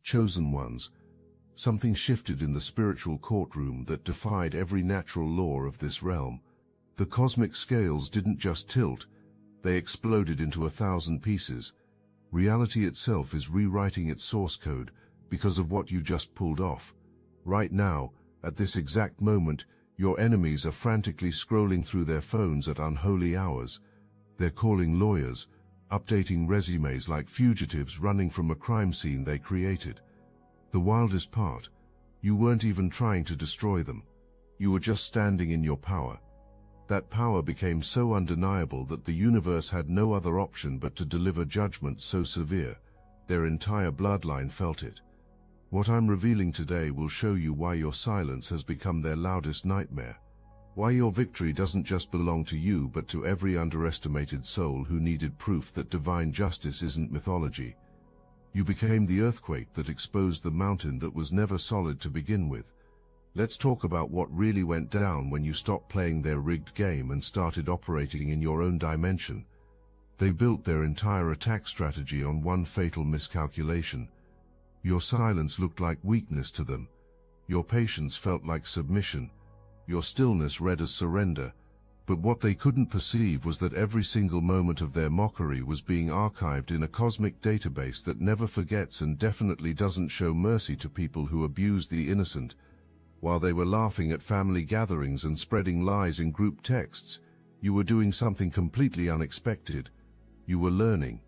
chosen ones. Something shifted in the spiritual courtroom that defied every natural law of this realm. The cosmic scales didn't just tilt, they exploded into 1,000 pieces. Reality itself is rewriting its source code because of what you just pulled off. Right now, at this exact moment, your enemies are frantically scrolling through their phones at unholy hours. They're calling lawyers, updating resumes like fugitives running from a crime scene they created. The wildest part, you weren't even trying to destroy them. You were just standing in your power. That power became so undeniable that the universe had no other option but to deliver judgment so severe, their entire bloodline felt it. What I'm revealing today will show you why your silence has become their loudest nightmare. Why your victory doesn't just belong to you but to every underestimated soul who needed proof that divine justice isn't mythology. You became the earthquake that exposed the mountain that was never solid to begin with. Let's talk about what really went down when you stopped playing their rigged game and started operating in your own dimension. They built their entire attack strategy on one fatal miscalculation. Your silence looked like weakness to them. Your patience felt like submission. Your stillness read as surrender. But what they couldn't perceive was that every single moment of their mockery was being archived in a cosmic database that never forgets and definitely doesn't show mercy to people who abuse the innocent. While they were laughing at family gatherings and spreading lies in group texts, you were doing something completely unexpected. You were learning,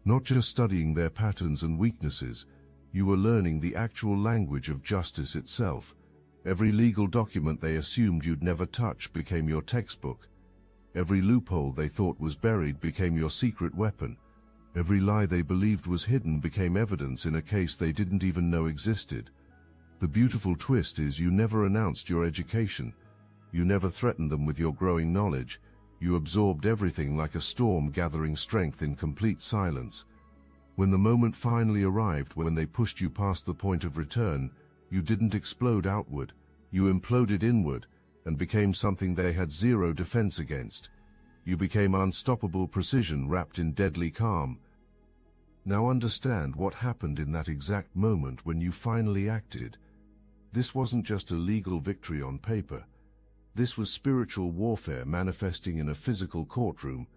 not just studying their patterns and weaknesses. You were learning the actual language of justice itself. Every legal document they assumed you'd never touch became your textbook. Every loophole they thought was buried became your secret weapon. Every lie they believed was hidden became evidence in a case they didn't even know existed. The beautiful twist is you never announced your education. You never threatened them with your growing knowledge. You absorbed everything like a storm gathering strength in complete silence. When the moment finally arrived, when they pushed you past the point of return, you didn't explode outward, you imploded inward, and became something they had zero defense against. You became unstoppable precision wrapped in deadly calm. Now understand what happened in that exact moment when you finally acted. This wasn't just a legal victory on paper. This was spiritual warfare manifesting in a physical courtroom.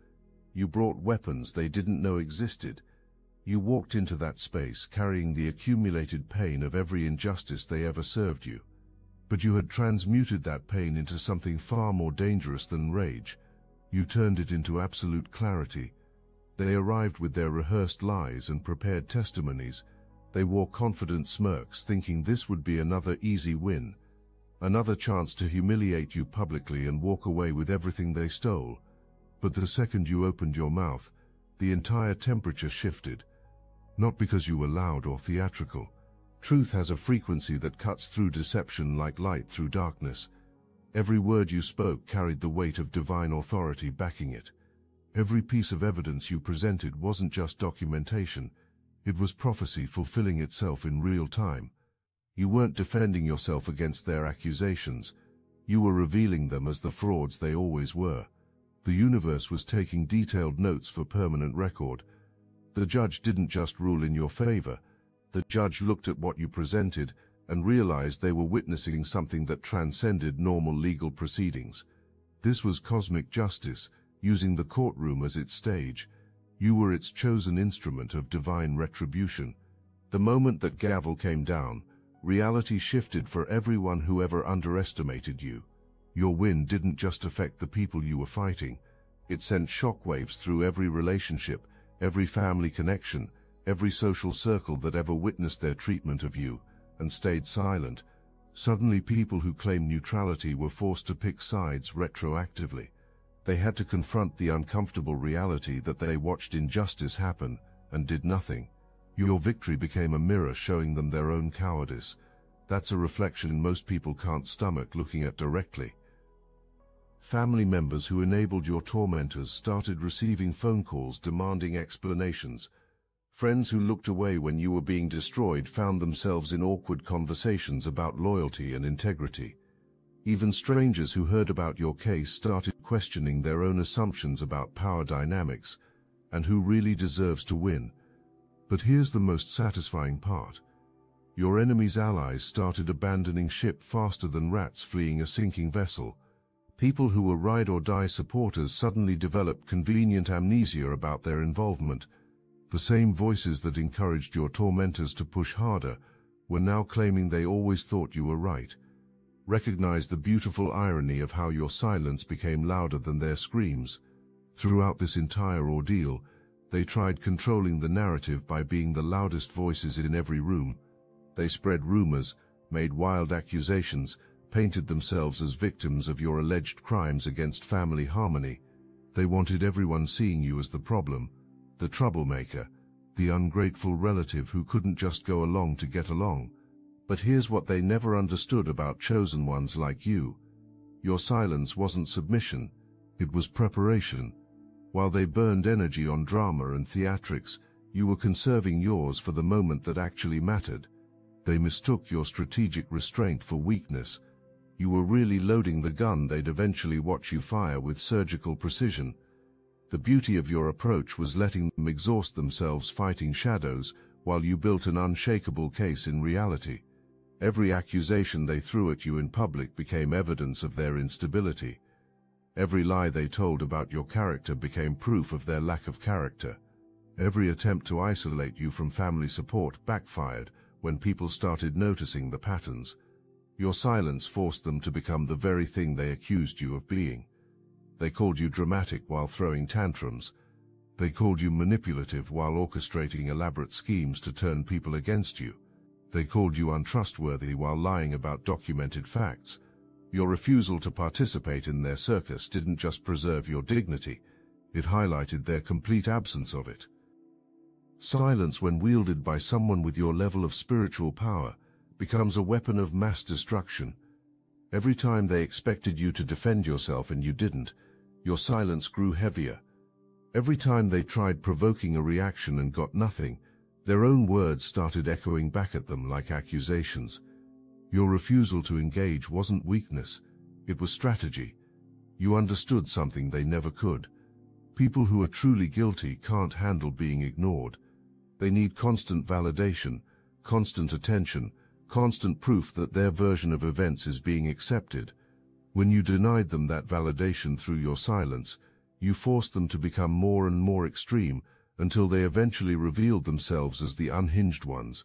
You brought weapons they didn't know existed. You walked into that space carrying the accumulated pain of every injustice they ever served you. But you had transmuted that pain into something far more dangerous than rage. You turned it into absolute clarity. They arrived with their rehearsed lies and prepared testimonies. They wore confident smirks, thinking this would be another easy win, another chance to humiliate you publicly and walk away with everything they stole. But the second you opened your mouth, the entire temperature shifted. Not because you were loud or theatrical. Truth has a frequency that cuts through deception like light through darkness. Every word you spoke carried the weight of divine authority backing it. Every piece of evidence you presented wasn't just documentation, it was prophecy fulfilling itself in real time. You weren't defending yourself against their accusations, you were revealing them as the frauds they always were. The universe was taking detailed notes for permanent record. The judge didn't just rule in your favor. The judge looked at what you presented and realized they were witnessing something that transcended normal legal proceedings. This was cosmic justice, using the courtroom as its stage. You were its chosen instrument of divine retribution. The moment that gavel came down, reality shifted for everyone who ever underestimated you. Your win didn't just affect the people you were fighting. It sent shockwaves through every relationship, every family connection, every social circle that ever witnessed their treatment of you and stayed silent. Suddenly people who claimed neutrality were forced to pick sides retroactively. They had to confront the uncomfortable reality that they watched injustice happen and did nothing. Your victory became a mirror showing them their own cowardice. That's a reflection most people can't stomach looking at directly. Family members who enabled your tormentors started receiving phone calls demanding explanations. Friends who looked away when you were being destroyed found themselves in awkward conversations about loyalty and integrity. Even strangers who heard about your case started questioning their own assumptions about power dynamics and who really deserves to win. But here's the most satisfying part. Your enemy's allies started abandoning ship faster than rats fleeing a sinking vessel. People who were ride-or-die supporters suddenly developed convenient amnesia about their involvement. The same voices that encouraged your tormentors to push harder were now claiming they always thought you were right. Recognize the beautiful irony of how your silence became louder than their screams. Throughout this entire ordeal, they tried controlling the narrative by being the loudest voices in every room. They spread rumors, made wild accusations, painted themselves as victims of your alleged crimes against family harmony. They wanted everyone seeing you as the problem, the troublemaker, the ungrateful relative who couldn't just go along to get along. But here's what they never understood about chosen ones like you. Your silence wasn't submission, it was preparation. While they burned energy on drama and theatrics, you were conserving yours for the moment that actually mattered. They mistook your strategic restraint for weakness. You were really loading the gun they'd eventually watch you fire with surgical precision. The beauty of your approach was letting them exhaust themselves fighting shadows while you built an unshakable case in reality. Every accusation they threw at you in public became evidence of their instability. Every lie they told about your character became proof of their lack of character. Every attempt to isolate you from family support backfired when people started noticing the patterns. Your silence forced them to become the very thing they accused you of being. They called you dramatic while throwing tantrums. They called you manipulative while orchestrating elaborate schemes to turn people against you. They called you untrustworthy while lying about documented facts. Your refusal to participate in their circus didn't just preserve your dignity, it highlighted their complete absence of it. Silence, when wielded by someone with your level of spiritual power, becomes a weapon of mass destruction. Every time they expected you to defend yourself and you didn't, your silence grew heavier. Every time they tried provoking a reaction and got nothing, their own words started echoing back at them like accusations. Your refusal to engage wasn't weakness, it was strategy. You understood something they never could. People who are truly guilty can't handle being ignored. They need constant validation, constant attention, constant proof that their version of events is being accepted. When you denied them that validation through your silence, you forced them to become more and more extreme until they eventually revealed themselves as the unhinged ones.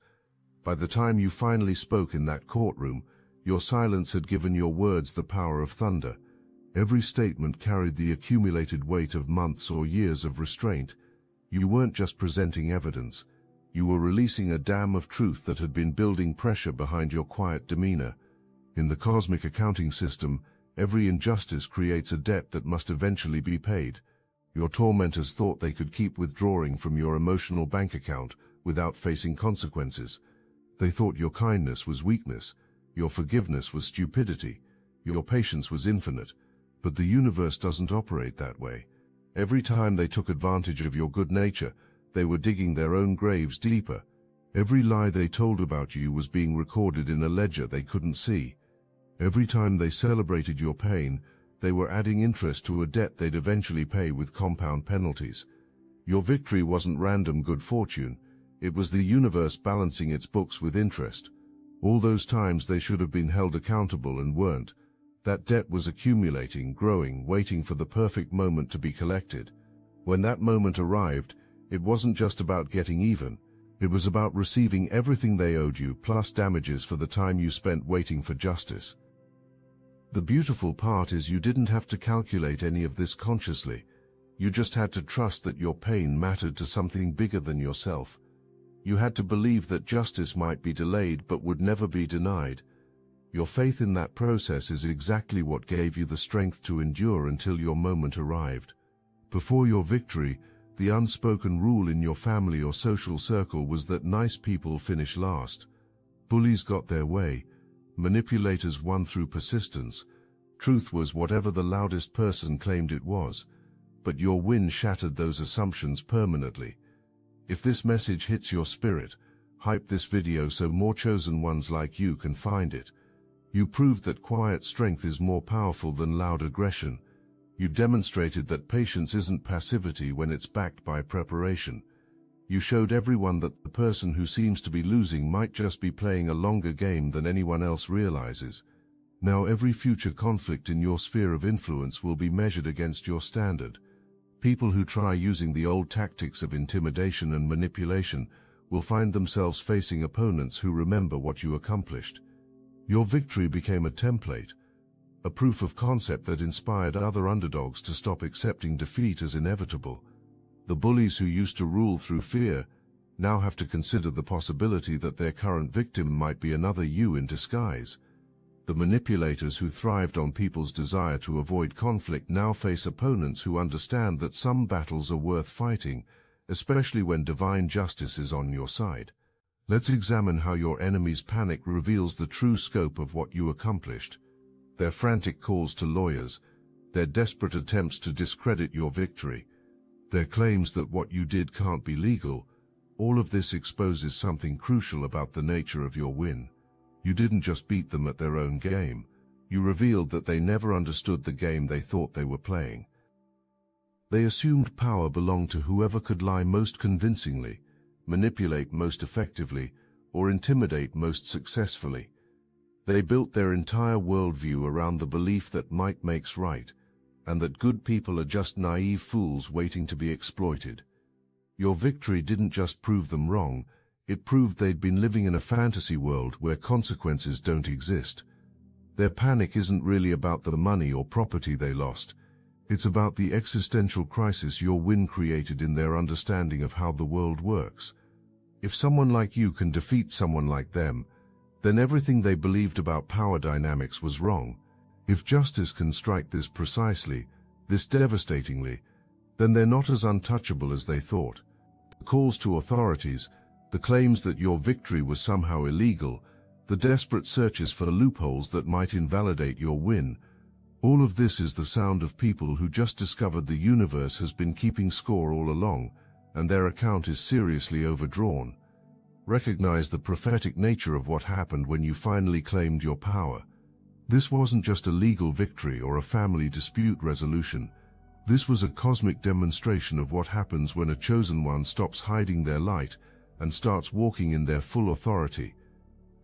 By the time you finally spoke in that courtroom, your silence had given your words the power of thunder. Every statement carried the accumulated weight of months or years of restraint. You weren't just presenting evidence. You were releasing a dam of truth that had been building pressure behind your quiet demeanor. In the cosmic accounting system, every injustice creates a debt that must eventually be paid. Your tormentors thought they could keep withdrawing from your emotional bank account without facing consequences. They thought your kindness was weakness, your forgiveness was stupidity, your patience was infinite. But the universe doesn't operate that way. Every time they took advantage of your good nature, they were digging their own graves deeper. Every lie they told about you was being recorded in a ledger they couldn't see. Every time they celebrated your pain, they were adding interest to a debt they'd eventually pay with compound penalties. Your victory wasn't random good fortune. It was the universe balancing its books with interest. All those times they should have been held accountable and weren't. That debt was accumulating, growing, waiting for the perfect moment to be collected. When that moment arrived, it wasn't just about getting even. It was about receiving everything they owed you, plus damages for the time you spent waiting for justice. The beautiful part is you didn't have to calculate any of this consciously. You just had to trust that your pain mattered to something bigger than yourself. You had to believe that justice might be delayed but would never be denied. Your faith in that process is exactly what gave you the strength to endure until your moment arrived. Before your victory, the unspoken rule in your family or social circle was that nice people finish last. Bullies got their way. Manipulators won through persistence. Truth was whatever the loudest person claimed it was. But your win shattered those assumptions permanently. If this message hits your spirit, hype this video so more chosen ones like you can find it. You proved that quiet strength is more powerful than loud aggression. You demonstrated that patience isn't passivity when it's backed by preparation. You showed everyone that the person who seems to be losing might just be playing a longer game than anyone else realizes. Now every future conflict in your sphere of influence will be measured against your standard. People who try using the old tactics of intimidation and manipulation will find themselves facing opponents who remember what you accomplished. Your victory became a template, a proof of concept that inspired other underdogs to stop accepting defeat as inevitable. The bullies who used to rule through fear now have to consider the possibility that their current victim might be another you in disguise. The manipulators who thrived on people's desire to avoid conflict now face opponents who understand that some battles are worth fighting, especially when divine justice is on your side. Let's examine how your enemy's panic reveals the true scope of what you accomplished. Their frantic calls to lawyers, their desperate attempts to discredit your victory, their claims that what you did can't be legal, all of this exposes something crucial about the nature of your win. You didn't just beat them at their own game, you revealed that they never understood the game they thought they were playing. They assumed power belonged to whoever could lie most convincingly, manipulate most effectively, or intimidate most successfully. They built their entire worldview around the belief that might makes right, and that good people are just naive fools waiting to be exploited. Your victory didn't just prove them wrong, it proved they'd been living in a fantasy world where consequences don't exist. Their panic isn't really about the money or property they lost. It's about the existential crisis your win created in their understanding of how the world works. If someone like you can defeat someone like them, then everything they believed about power dynamics was wrong. If justice can strike this precisely, this devastatingly, then they're not as untouchable as they thought. The calls to authorities, the claims that your victory was somehow illegal, the desperate searches for loopholes that might invalidate your win, all of this is the sound of people who just discovered the universe has been keeping score all along, and their account is seriously overdrawn. Recognize the prophetic nature of what happened when you finally claimed your power. This wasn't just a legal victory or a family dispute resolution. This was a cosmic demonstration of what happens when a chosen one stops hiding their light and starts walking in their full authority.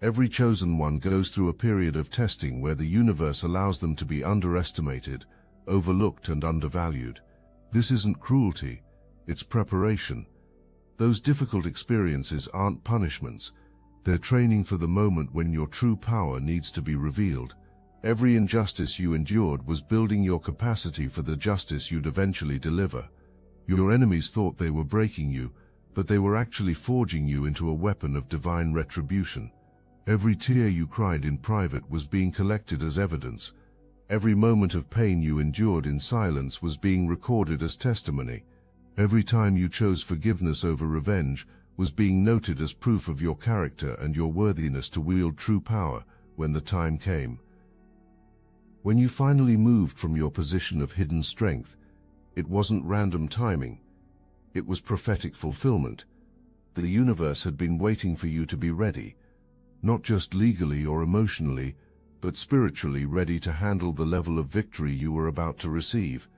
Every chosen one goes through a period of testing where the universe allows them to be underestimated, overlooked, and undervalued. This isn't cruelty, it's preparation. Those difficult experiences aren't punishments, they're training for the moment when your true power needs to be revealed. Every injustice you endured was building your capacity for the justice you'd eventually deliver. Your enemies thought they were breaking you, but they were actually forging you into a weapon of divine retribution. Every tear you cried in private was being collected as evidence. Every moment of pain you endured in silence was being recorded as testimony. Every time you chose forgiveness over revenge was being noted as proof of your character and your worthiness to wield true power when the time came. When you finally moved from your position of hidden strength, it wasn't random timing. It was prophetic fulfillment. The universe had been waiting for you to be ready, not just legally or emotionally, but spiritually ready to handle the level of victory you were about to receive.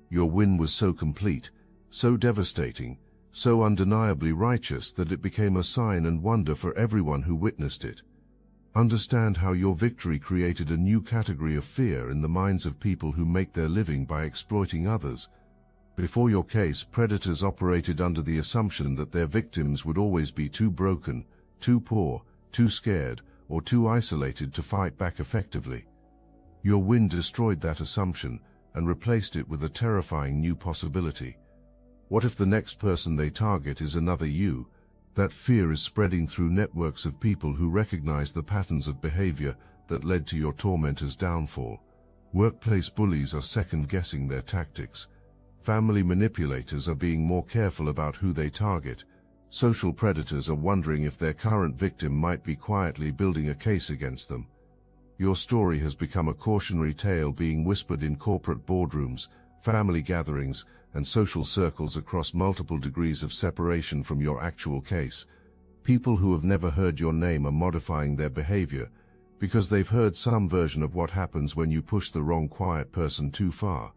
Your win was so complete, so devastating, so undeniably righteous that it became a sign and wonder for everyone who witnessed it. Understand how your victory created a new category of fear in the minds of people who make their living by exploiting others. Before your case, predators operated under the assumption that their victims would always be too broken, too poor, too scared, or too isolated to fight back effectively. Your win destroyed that assumption and replaced it with a terrifying new possibility. What if the next person they target is another you? That fear is spreading through networks of people who recognize the patterns of behavior that led to your tormentor's downfall. Workplace bullies are second-guessing their tactics. Family manipulators are being more careful about who they target. Social predators are wondering if their current victim might be quietly building a case against them. Your story has become a cautionary tale being whispered in corporate boardrooms, family gatherings, and social circles across multiple degrees of separation from your actual case. People who have never heard your name are modifying their behavior because they've heard some version of what happens when you push the wrong quiet person too far.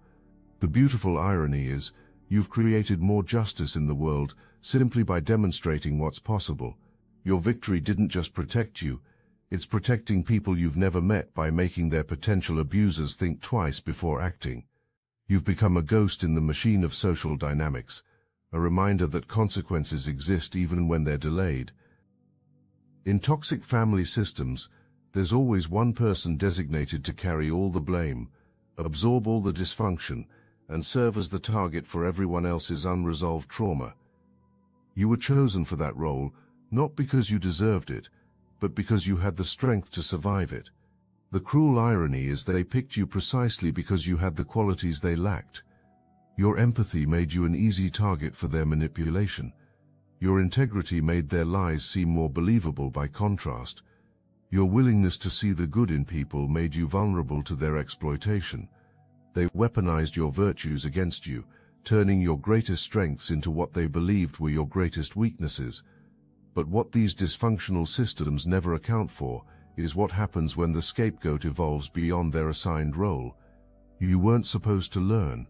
The beautiful irony is, You've created more justice in the world simply by demonstrating what's possible. Your victory didn't just protect you, it's protecting people you've never met by making their potential abusers think twice before acting. You've become a ghost in the machine of social dynamics, a reminder that consequences exist even when they're delayed. In toxic family systems, there's always one person designated to carry all the blame, absorb all the dysfunction, and serve as the target for everyone else's unresolved trauma. You were chosen for that role, not because you deserved it, but because you had the strength to survive it. The cruel irony is they picked you precisely because you had the qualities they lacked. Your empathy made you an easy target for their manipulation. Your integrity made their lies seem more believable by contrast. Your willingness to see the good in people made you vulnerable to their exploitation. They weaponized your virtues against you, turning your greatest strengths into what they believed were your greatest weaknesses. But what these dysfunctional systems never account for is what happens when the scapegoat evolves beyond their assigned role. You weren't supposed to learn.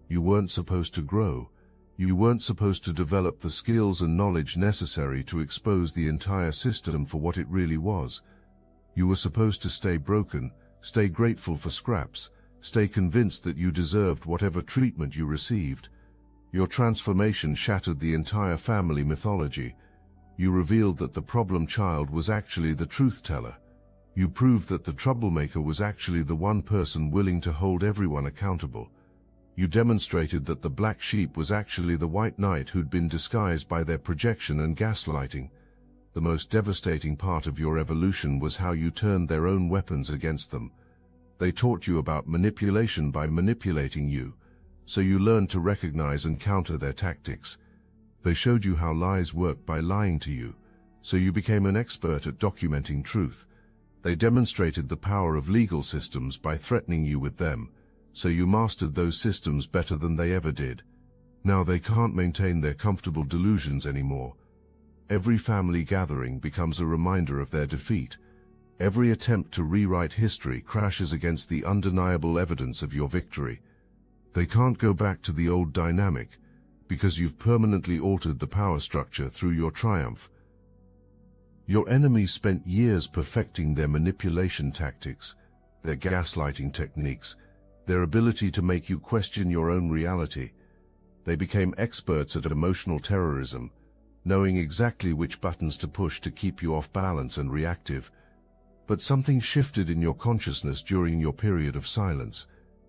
You weren't supposed to grow. You weren't supposed to develop the skills and knowledge necessary to expose the entire system for what it really was. You were supposed to stay broken, stay grateful for scraps, stay convinced that you deserved whatever treatment you received. Your transformation shattered the entire family mythology. You revealed that the problem child was actually the truth-teller. You proved that the troublemaker was actually the one person willing to hold everyone accountable. You demonstrated that the black sheep was actually the white knight who'd been disguised by their projection and gaslighting. The most devastating part of your evolution was how you turned their own weapons against them. They taught you about manipulation by manipulating you, so you learned to recognize and counter their tactics. They showed you how lies work by lying to you, so you became an expert at documenting truth. They demonstrated the power of legal systems by threatening you with them, so you mastered those systems better than they ever did. Now they can't maintain their comfortable delusions anymore. Every family gathering becomes a reminder of their defeat. Every attempt to rewrite history crashes against the undeniable evidence of your victory. They can't go back to the old dynamic, because you've permanently altered the power structure through your triumph. Your enemies spent years perfecting their manipulation tactics, their gaslighting techniques, their ability to make you question your own reality. They became experts at emotional terrorism, knowing exactly which buttons to push to keep you off balance and reactive. But something shifted in your consciousness during your period of silence.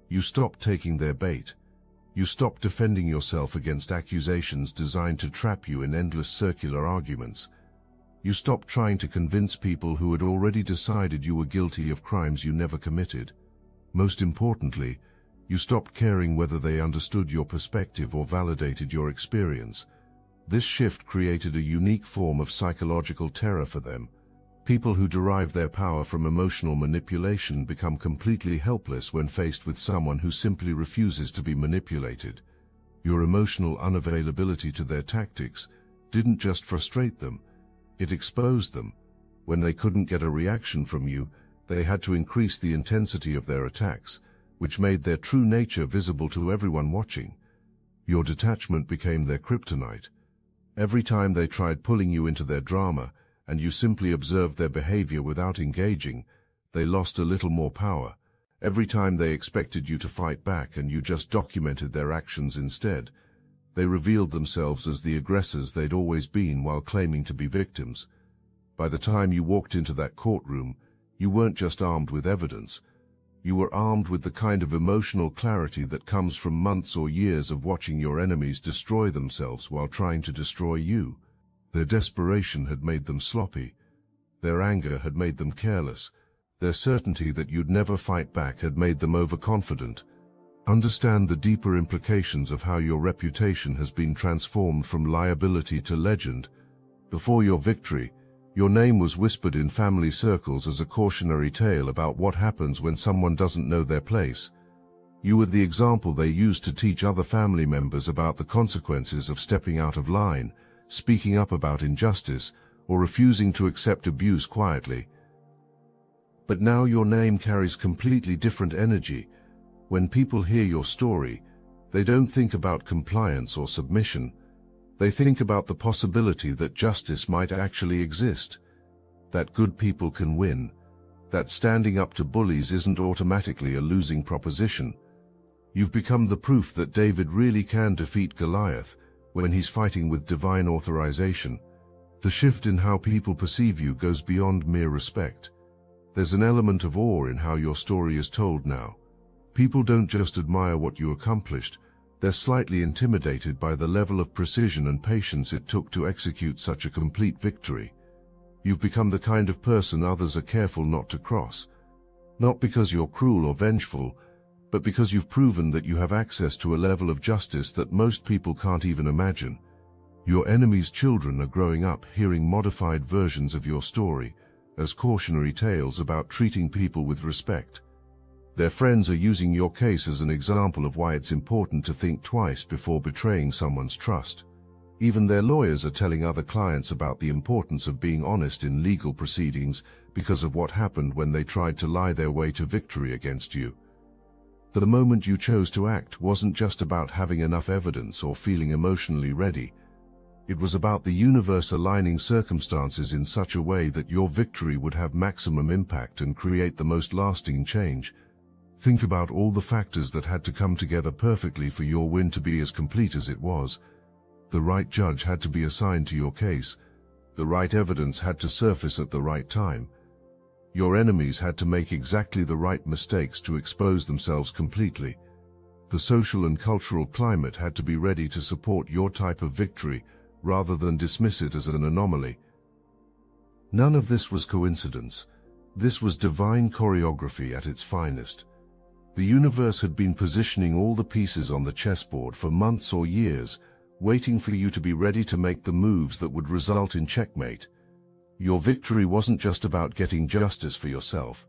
You stopped taking their bait. You stopped defending yourself against accusations designed to trap you in endless circular arguments. You stopped trying to convince people who had already decided you were guilty of crimes you never committed. Most importantly, you stopped caring whether they understood your perspective or validated your experience. This shift created a unique form of psychological terror for them. People who derive their power from emotional manipulation become completely helpless when faced with someone who simply refuses to be manipulated. Your emotional unavailability to their tactics didn't just frustrate them, it exposed them. When they couldn't get a reaction from you, they had to increase the intensity of their attacks, which made their true nature visible to everyone watching. Your detachment became their kryptonite. Every time they tried pulling you into their drama, and you simply observed their behavior without engaging, they lost a little more power. Every time they expected you to fight back and you just documented their actions instead, they revealed themselves as the aggressors they'd always been while claiming to be victims. By the time you walked into that courtroom, you weren't just armed with evidence. You were armed with the kind of emotional clarity that comes from months or years of watching your enemies destroy themselves while trying to destroy you. Their desperation had made them sloppy. Their anger had made them careless. Their certainty that you'd never fight back had made them overconfident. Understand the deeper implications of how your reputation has been transformed from liability to legend. Before your victory, your name was whispered in family circles as a cautionary tale about what happens when someone doesn't know their place. You were the example they used to teach other family members about the consequences of stepping out of line, speaking up about injustice, or refusing to accept abuse quietly. But now your name carries completely different energy. When people hear your story, They don't think about compliance or submission. They think about the possibility that justice might actually exist, that good people can win, that standing up to bullies isn't automatically a losing proposition. You've become the proof that David really can defeat Goliath when he's fighting with divine authorization. The shift in how people perceive you goes beyond mere respect. There's an element of awe in how your story is told now. People don't just admire what you accomplished, they're slightly intimidated by the level of precision and patience it took to execute such a complete victory. You've become the kind of person others are careful not to cross. Not because you're cruel or vengeful, but because you've proven that you have access to a level of justice that most people can't even imagine. Your enemy's children are growing up hearing modified versions of your story as cautionary tales about treating people with respect. Their friends are using your case as an example of why it's important to think twice before betraying someone's trust. Even their lawyers are telling other clients about the importance of being honest in legal proceedings because of what happened when they tried to lie their way to victory against you. The moment you chose to act wasn't just about having enough evidence or feeling emotionally ready. It was about the universe aligning circumstances in such a way that your victory would have maximum impact and create the most lasting change. Think about all the factors that had to come together perfectly for your win to be as complete as it was. The right judge had to be assigned to your case. The right evidence had to surface at the right time. Your enemies had to make exactly the right mistakes to expose themselves completely. The social and cultural climate had to be ready to support your type of victory rather than dismiss it as an anomaly. None of this was coincidence. This was divine choreography at its finest. The universe had been positioning all the pieces on the chessboard for months or years, waiting for you to be ready to make the moves that would result in checkmate. Your victory wasn't just about getting justice for yourself.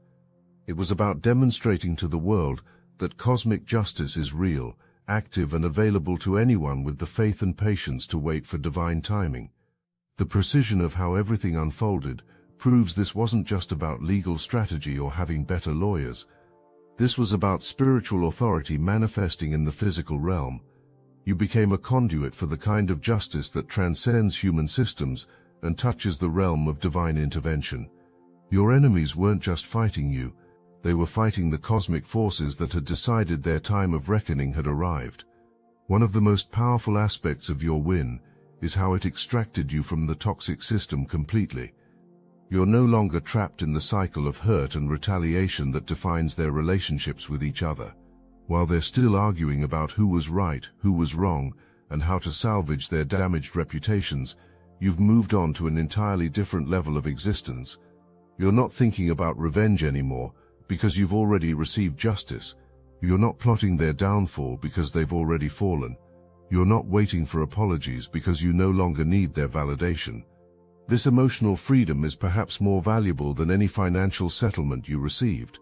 It was about demonstrating to the world that cosmic justice is real, active and available to anyone with the faith and patience to wait for divine timing. The precision of how everything unfolded proves this wasn't just about legal strategy or having better lawyers. This was about spiritual authority manifesting in the physical realm. You became a conduit for the kind of justice that transcends human systems and touches the realm of divine intervention. Your enemies weren't just fighting you, they were fighting the cosmic forces that had decided their time of reckoning had arrived. One of the most powerful aspects of your win is how it extracted you from the toxic system completely. You're no longer trapped in the cycle of hurt and retaliation that defines their relationships with each other. While they're still arguing about who was right, who was wrong, and how to salvage their damaged reputations, you've moved on to an entirely different level of existence. You're not thinking about revenge anymore, because you've already received justice. You're not plotting their downfall because they've already fallen. You're not waiting for apologies because you no longer need their validation. This emotional freedom is perhaps more valuable than any financial settlement you received.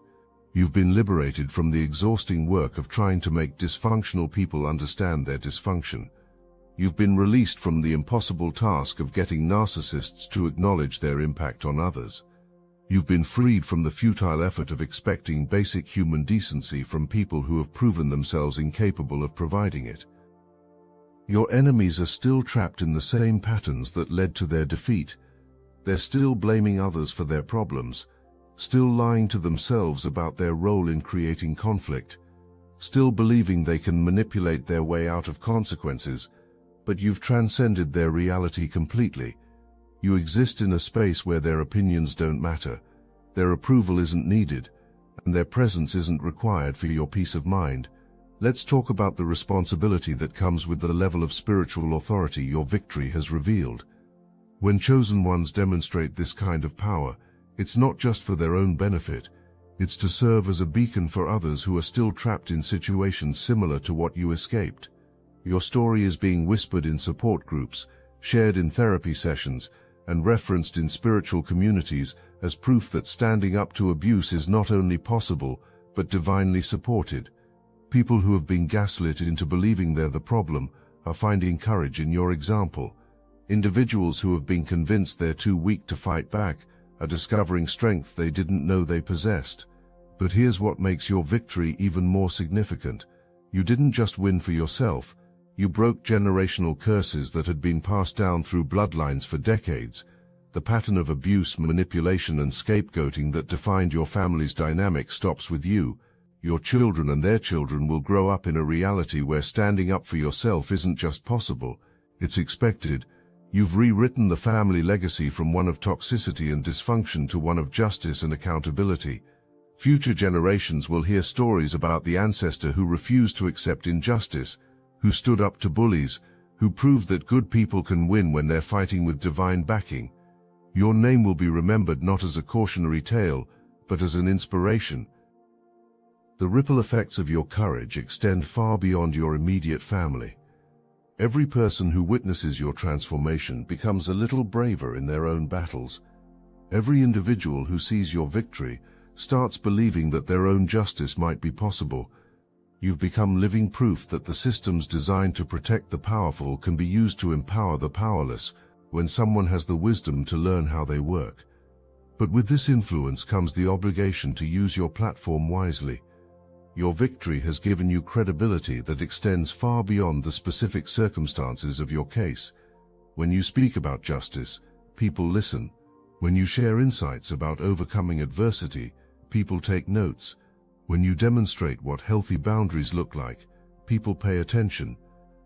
You've been liberated from the exhausting work of trying to make dysfunctional people understand their dysfunction. You've been released from the impossible task of getting narcissists to acknowledge their impact on others. You've been freed from the futile effort of expecting basic human decency from people who have proven themselves incapable of providing it. Your enemies are still trapped in the same patterns that led to their defeat. They're still blaming others for their problems, still lying to themselves about their role in creating conflict, still believing they can manipulate their way out of consequences, but you've transcended their reality completely. You exist in a space where their opinions don't matter, their approval isn't needed, and their presence isn't required for your peace of mind. Let's talk about the responsibility that comes with the level of spiritual authority your victory has revealed. When chosen ones demonstrate this kind of power, it's not just for their own benefit, it's to serve as a beacon for others who are still trapped in situations similar to what you escaped. Your story is being whispered in support groups, shared in therapy sessions, and referenced in spiritual communities as proof that standing up to abuse is not only possible, but divinely supported. People who have been gaslit into believing they're the problem are finding courage in your example. Individuals who have been convinced they're too weak to fight back are discovering strength they didn't know they possessed. But here's what makes your victory even more significant. You didn't just win for yourself, you broke generational curses that had been passed down through bloodlines for decades. The pattern of abuse, manipulation, and scapegoating that defined your family's dynamic stops with you. Your children and their children will grow up in a reality where standing up for yourself isn't just possible, it's expected. You've rewritten the family legacy from one of toxicity and dysfunction to one of justice and accountability. Future generations will hear stories about the ancestor who refused to accept injustice, who stood up to bullies, who proved that good people can win when they're fighting with divine backing. Your name will be remembered not as a cautionary tale, but as an inspiration. The ripple effects of your courage extend far beyond your immediate family. Every person who witnesses your transformation becomes a little braver in their own battles. Every individual who sees your victory starts believing that their own justice might be possible. You've become living proof that the systems designed to protect the powerful can be used to empower the powerless when someone has the wisdom to learn how they work. But with this influence comes the obligation to use your platform wisely. Your victory has given you credibility that extends far beyond the specific circumstances of your case. When you speak about justice, people listen. When you share insights about overcoming adversity, people take notes. When you demonstrate what healthy boundaries look like, people pay attention.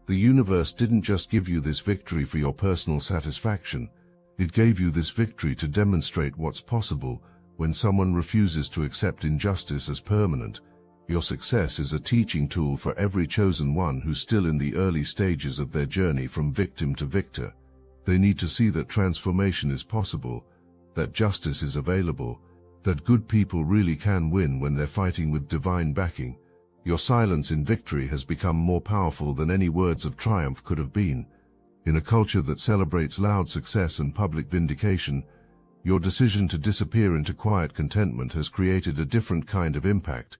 The universe didn't just give you this victory for your personal satisfaction. It gave you this victory to demonstrate what's possible when someone refuses to accept injustice as permanent. Your success is a teaching tool for every chosen one who's still in the early stages of their journey from victim to victor. They need to see that transformation is possible, that justice is available, that good people really can win when they're fighting with divine backing. Your silence in victory has become more powerful than any words of triumph could have been. In a culture that celebrates loud success and public vindication, your decision to disappear into quiet contentment has created a different kind of impact.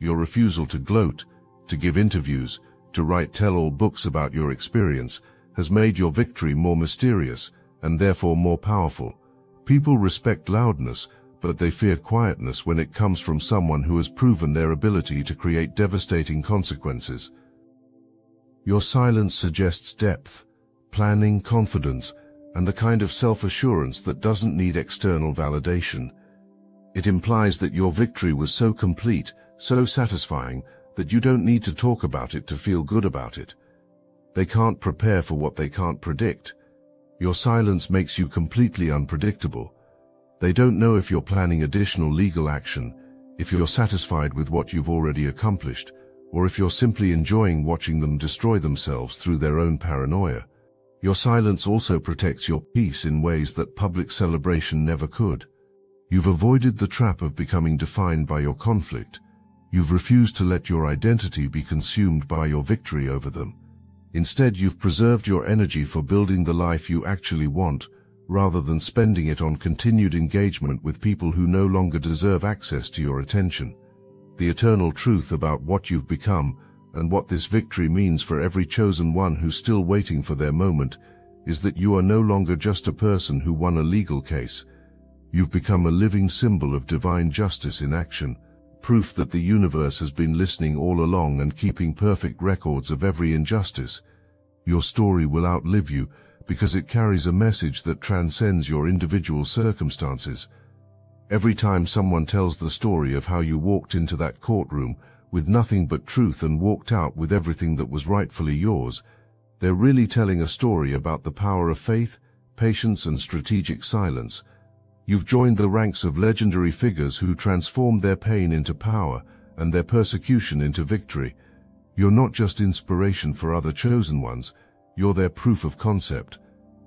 Your refusal to gloat, to give interviews, to write tell-all books about your experience has made your victory more mysterious and therefore more powerful. People respect loudness, but they fear quietness when it comes from someone who has proven their ability to create devastating consequences. Your silence suggests depth, planning, confidence, and the kind of self-assurance that doesn't need external validation. It implies that your victory was so complete, so satisfying, that you don't need to talk about it to feel good about it. They can't prepare for what they can't predict. Your silence makes you completely unpredictable. They don't know if you're planning additional legal action, if you're satisfied with what you've already accomplished, or if you're simply enjoying watching them destroy themselves through their own paranoia. Your silence also protects your peace in ways that public celebration never could. You've avoided the trap of becoming defined by your conflict. You've refused to let your identity be consumed by your victory over them. Instead, you've preserved your energy for building the life you actually want, rather than spending it on continued engagement with people who no longer deserve access to your attention. The eternal truth about what you've become, and what this victory means for every chosen one who's still waiting for their moment, is that you are no longer just a person who won a legal case. You've become a living symbol of divine justice in action, proof that the universe has been listening all along and keeping perfect records of every injustice. Your story will outlive you because it carries a message that transcends your individual circumstances. Every time someone tells the story of how you walked into that courtroom with nothing but truth and walked out with everything that was rightfully yours, they're really telling a story about the power of faith, patience, and strategic silence. You've joined the ranks of legendary figures who transformed their pain into power and their persecution into victory. You're not just inspiration for other chosen ones, you're their proof of concept.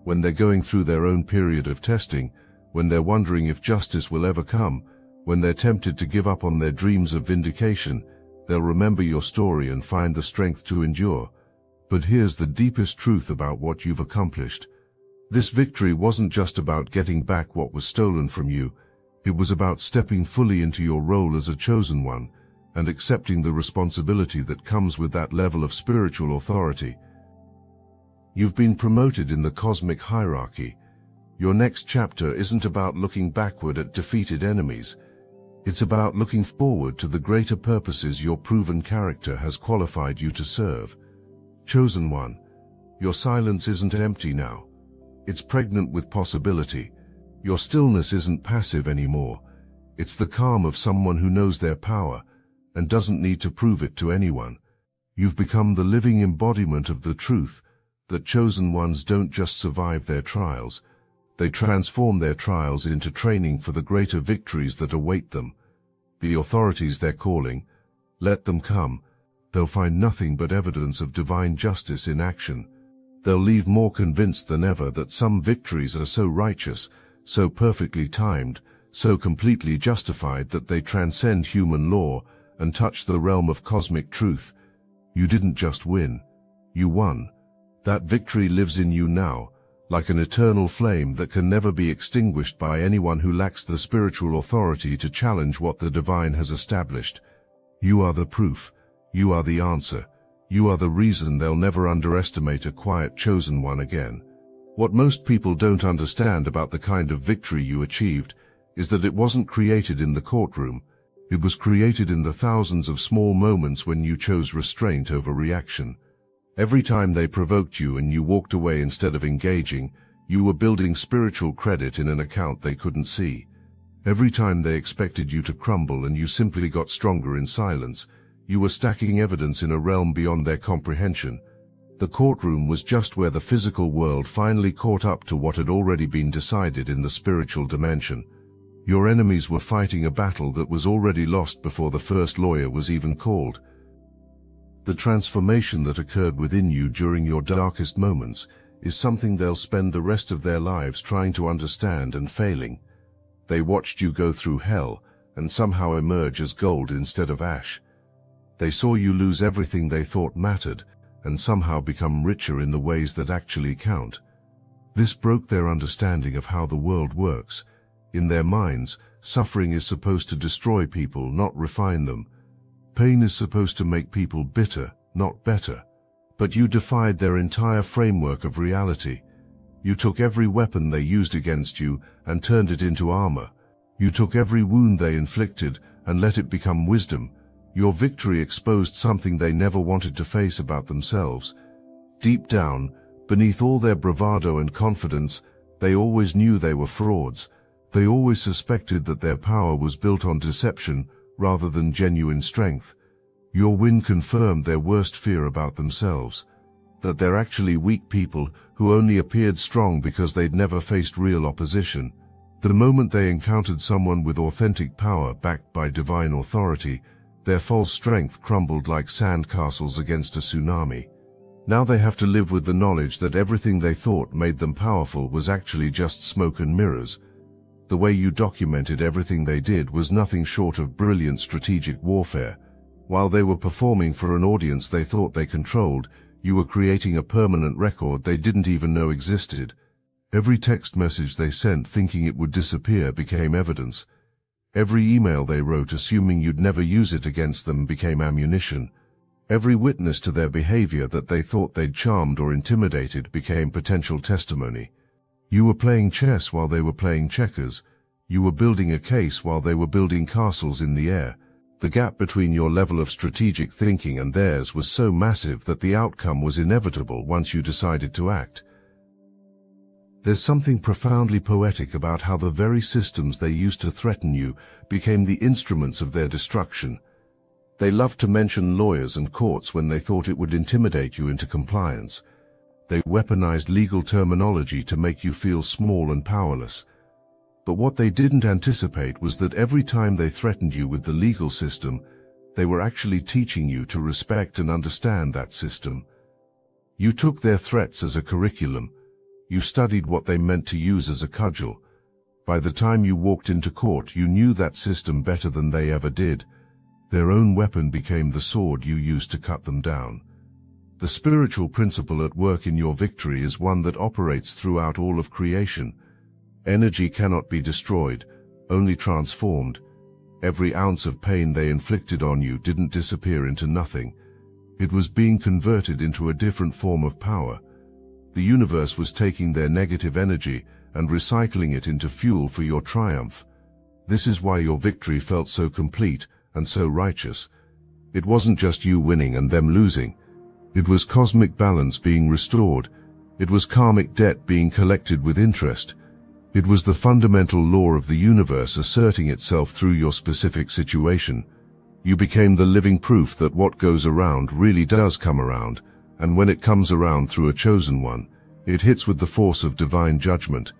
When they're going through their own period of testing, when they're wondering if justice will ever come, when they're tempted to give up on their dreams of vindication, they'll remember your story and find the strength to endure. But here's the deepest truth about what you've accomplished. This victory wasn't just about getting back what was stolen from you. It was about stepping fully into your role as a chosen one and accepting the responsibility that comes with that level of spiritual authority. You've been promoted in the cosmic hierarchy. Your next chapter isn't about looking backward at defeated enemies. It's about looking forward to the greater purposes your proven character has qualified you to serve. Chosen One, your silence isn't empty now. It's pregnant with possibility. Your stillness isn't passive anymore. It's the calm of someone who knows their power and doesn't need to prove it to anyone. You've become the living embodiment of the truth that chosen ones don't just survive their trials. They transform their trials into training for the greater victories that await them. The authorities they're calling, let them come. They'll find nothing but evidence of divine justice in action. They'll leave more convinced than ever that some victories are so righteous, so perfectly timed, so completely justified that they transcend human law and touch the realm of cosmic truth. You didn't just win. You won. That victory lives in you now, like an eternal flame that can never be extinguished by anyone who lacks the spiritual authority to challenge what the divine has established. You are the proof. You are the answer. You are the reason they'll never underestimate a quiet chosen one again. What most people don't understand about the kind of victory you achieved is that it wasn't created in the courtroom. It was created in the thousands of small moments when you chose restraint over reaction. Every time they provoked you and you walked away instead of engaging, you were building spiritual credit in an account they couldn't see. Every time they expected you to crumble and you simply got stronger in silence, you were stacking evidence in a realm beyond their comprehension. The courtroom was just where the physical world finally caught up to what had already been decided in the spiritual dimension. Your enemies were fighting a battle that was already lost before the first lawyer was even called. The transformation that occurred within you during your darkest moments is something they'll spend the rest of their lives trying to understand and failing. They watched you go through hell and somehow emerge as gold instead of ash. They saw you lose everything they thought mattered and somehow become richer in the ways that actually count. This broke their understanding of how the world works. In their minds, suffering is supposed to destroy people, not refine them. Pain is supposed to make people bitter, not better. But you defied their entire framework of reality. You took every weapon they used against you and turned it into armor. You took every wound they inflicted and let it become wisdom. Your victory exposed something they never wanted to face about themselves. Deep down, beneath all their bravado and confidence, they always knew they were frauds. They always suspected that their power was built on deception rather than genuine strength. Your win confirmed their worst fear about themselves, that they're actually weak people who only appeared strong because they'd never faced real opposition. The moment they encountered someone with authentic power backed by divine authority, their false strength crumbled like sandcastles against a tsunami. Now they have to live with the knowledge that everything they thought made them powerful was actually just smoke and mirrors. The way you documented everything they did was nothing short of brilliant strategic warfare. While they were performing for an audience they thought they controlled, you were creating a permanent record they didn't even know existed. Every text message they sent thinking it would disappear became evidence. Every email they wrote assuming you'd never use it against them became ammunition. Every witness to their behavior that they thought they'd charmed or intimidated became potential testimony. You were playing chess while they were playing checkers. You were building a case while they were building castles in the air. The gap between your level of strategic thinking and theirs was so massive that the outcome was inevitable once you decided to act. There's something profoundly poetic about how the very systems they used to threaten you became the instruments of their destruction. They loved to mention lawyers and courts when they thought it would intimidate you into compliance. They weaponized legal terminology to make you feel small and powerless. But what they didn't anticipate was that every time they threatened you with the legal system, they were actually teaching you to respect and understand that system. You took their threats as a curriculum. You studied what they meant to use as a cudgel. By the time you walked into court, you knew that system better than they ever did. Their own weapon became the sword you used to cut them down. The spiritual principle at work in your victory is one that operates throughout all of creation. Energy cannot be destroyed, only transformed. Every ounce of pain they inflicted on you didn't disappear into nothing. It was being converted into a different form of power. The universe was taking their negative energy and recycling it into fuel for your triumph. This is why your victory felt so complete and so righteous. It wasn't just you winning and them losing. It was cosmic balance being restored. It was karmic debt being collected with interest. It was the fundamental law of the universe asserting itself through your specific situation. You became the living proof that what goes around really does come around, and when it comes around through a chosen one, it hits with the force of divine judgment.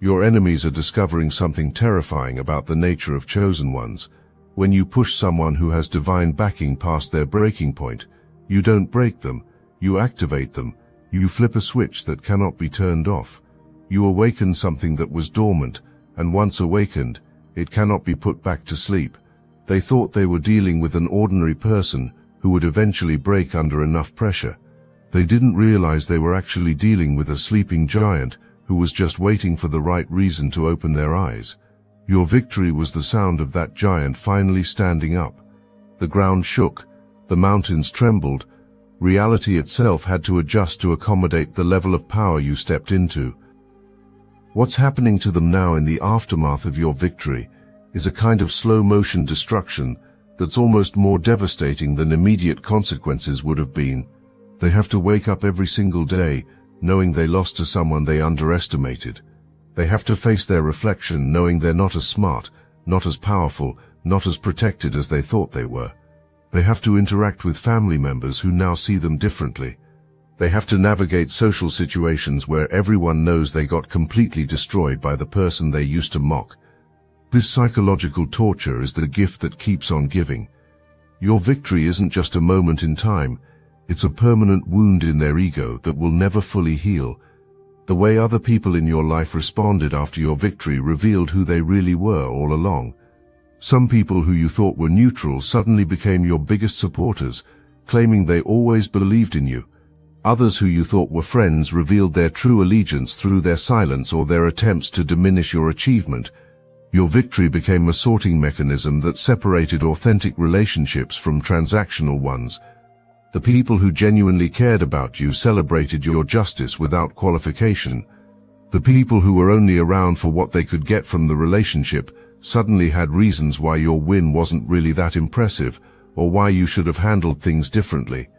Your enemies are discovering something terrifying about the nature of chosen ones. When you push someone who has divine backing past their breaking point, you don't break them, you activate them. You flip a switch that cannot be turned off. You awaken something that was dormant, and once awakened, it cannot be put back to sleep. They thought they were dealing with an ordinary person who would eventually break under enough pressure. They didn't realize they were actually dealing with a sleeping giant who was just waiting for the right reason to open their eyes. Your victory was the sound of that giant finally standing up. The ground shook, the mountains trembled. Reality itself had to adjust to accommodate the level of power you stepped into. What's happening to them now in the aftermath of your victory is a kind of slow-motion destruction that's almost more devastating than immediate consequences would have been. They have to wake up every single day knowing they lost to someone they underestimated. They have to face their reflection knowing they're not as smart, not as powerful, not as protected as they thought they were. They have to interact with family members who now see them differently. They have to navigate social situations where everyone knows they got completely destroyed by the person they used to mock. This psychological torture is the gift that keeps on giving. Your victory isn't just a moment in time, it's a permanent wound in their ego that will never fully heal. The way other people in your life responded after your victory revealed who they really were all along. Some people who you thought were neutral suddenly became your biggest supporters, claiming they always believed in you. Others who you thought were friends revealed their true allegiance through their silence or their attempts to diminish your achievement. Your victory became a sorting mechanism that separated authentic relationships from transactional ones. The people who genuinely cared about you celebrated your justice without qualification. The people who were only around for what they could get from the relationship suddenly had reasons why your win wasn't really that impressive, or why you should have handled things differently.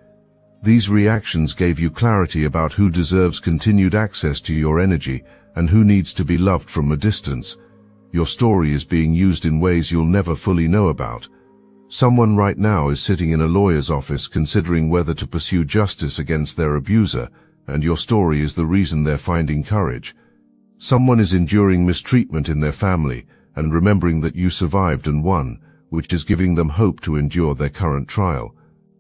These reactions gave you clarity about who deserves continued access to your energy and who needs to be loved from a distance. Your story is being used in ways you'll never fully know about. Someone right now is sitting in a lawyer's office considering whether to pursue justice against their abuser, and your story is the reason they're finding courage. Someone is enduring mistreatment in their family and remembering that you survived and won, which is giving them hope to endure their current trial.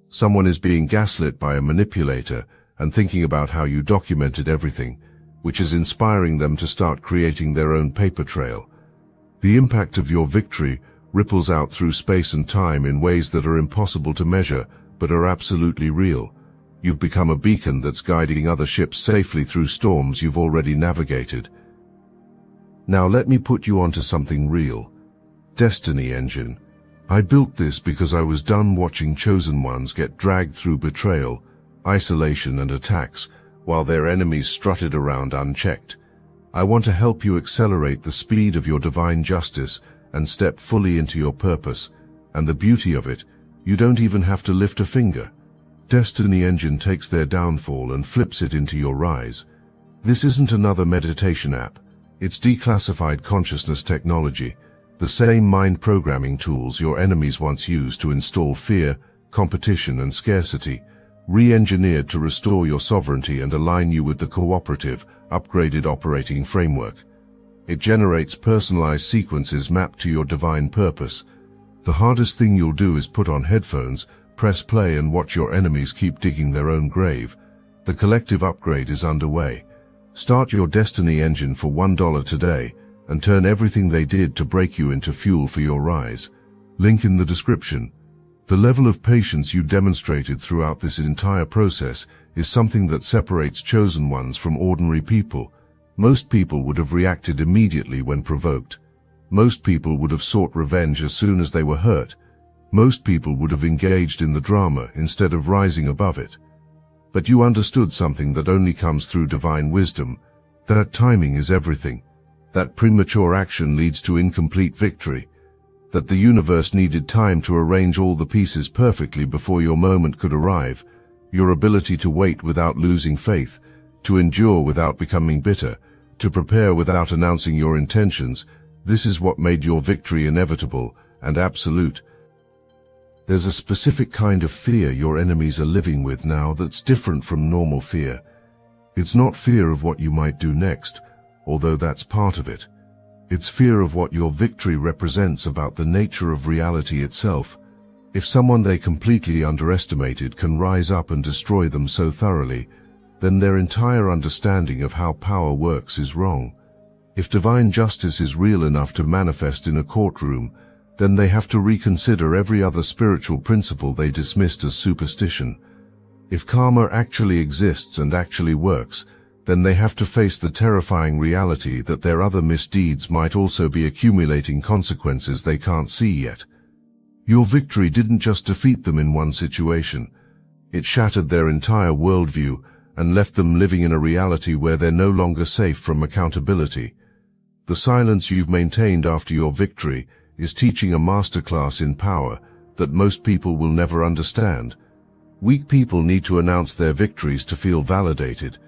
Someone is being gaslit by a manipulator and thinking about how you documented everything, which is inspiring them to start creating their own paper trail. The impact of your victory ripples out through space and time in ways that are impossible to measure, but are absolutely real. You've become a beacon that's guiding other ships safely through storms you've already navigated. Now let me put you onto something real. Destiny Engine. I built this because I was done watching chosen ones get dragged through betrayal, isolation and attacks, while their enemies strutted around unchecked. I want to help you accelerate the speed of your divine justice and step fully into your purpose, and the beauty of it, you don't even have to lift a finger. Destiny Engine takes their downfall and flips it into your rise. This isn't another meditation app. It's declassified consciousness technology, the same mind programming tools your enemies once used to install fear, competition and scarcity, re-engineered to restore your sovereignty and align you with the cooperative, upgraded operating framework. It generates personalized sequences mapped to your divine purpose. The hardest thing you'll do is put on headphones, press play and watch your enemies keep digging their own grave. The collective upgrade is underway. Start your Destiny Engine for $1 today and turn everything they did to break you into fuel for your rise. Link in the description. The level of patience you demonstrated throughout this entire process is something that separates chosen ones from ordinary people. Most people would have reacted immediately when provoked. Most people would have sought revenge as soon as they were hurt. Most people would have engaged in the drama instead of rising above it. But you understood something that only comes through divine wisdom, that timing is everything. that premature action leads to incomplete victory, that the universe needed time to arrange all the pieces perfectly before your moment could arrive, your ability to wait without losing faith, to endure without becoming bitter, to prepare without announcing your intentions. This is what made your victory inevitable and absolute. There's a specific kind of fear your enemies are living with now that's different from normal fear. It's not fear of what you might do next, although that's part of it. It's fear of what your victory represents about the nature of reality itself. If someone they completely underestimated can rise up and destroy them so thoroughly, then their entire understanding of how power works is wrong. If divine justice is real enough to manifest in a courtroom, then they have to reconsider every other spiritual principle they dismissed as superstition. If karma actually exists and actually works, then they have to face the terrifying reality that their other misdeeds might also be accumulating consequences they can't see yet. Your victory didn't just defeat them in one situation. It shattered their entire worldview and left them living in a reality where they're no longer safe from accountability. The silence you've maintained after your victory is teaching a masterclass in power that most people will never understand. Weak people need to announce their victories to feel validated.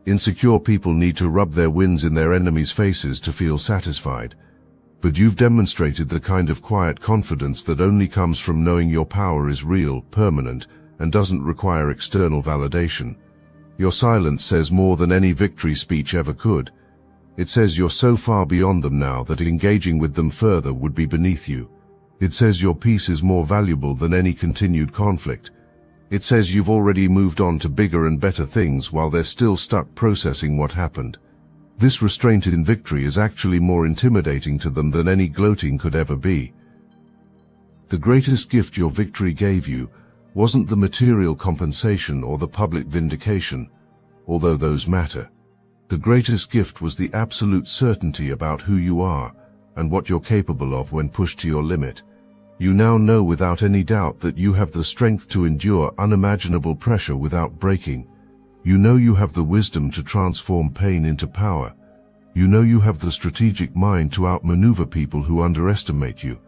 Insecure people need to rub their wins in their enemies' faces to feel satisfied. But you've demonstrated the kind of quiet confidence that only comes from knowing your power is real, permanent, and doesn't require external validation. Your silence says more than any victory speech ever could. It says you're so far beyond them now that engaging with them further would be beneath you. It says your peace is more valuable than any continued conflict. It says you've already moved on to bigger and better things while they're still stuck processing what happened. This restraint in victory is actually more intimidating to them than any gloating could ever be. The greatest gift your victory gave you wasn't the material compensation or the public vindication, although those matter. The greatest gift was the absolute certainty about who you are and what you're capable of when pushed to your limit. You now know without any doubt that you have the strength to endure unimaginable pressure without breaking. You know you have the wisdom to transform pain into power. You know you have the strategic mind to outmaneuver people who underestimate you.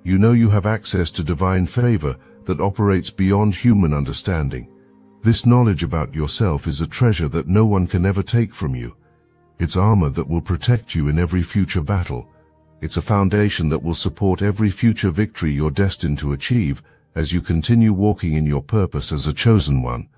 You know you have access to divine favor that operates beyond human understanding. This knowledge about yourself is a treasure that no one can ever take from you. It's armor that will protect you in every future battle. It's a foundation that will support every future victory you're destined to achieve as you continue walking in your purpose as a chosen one.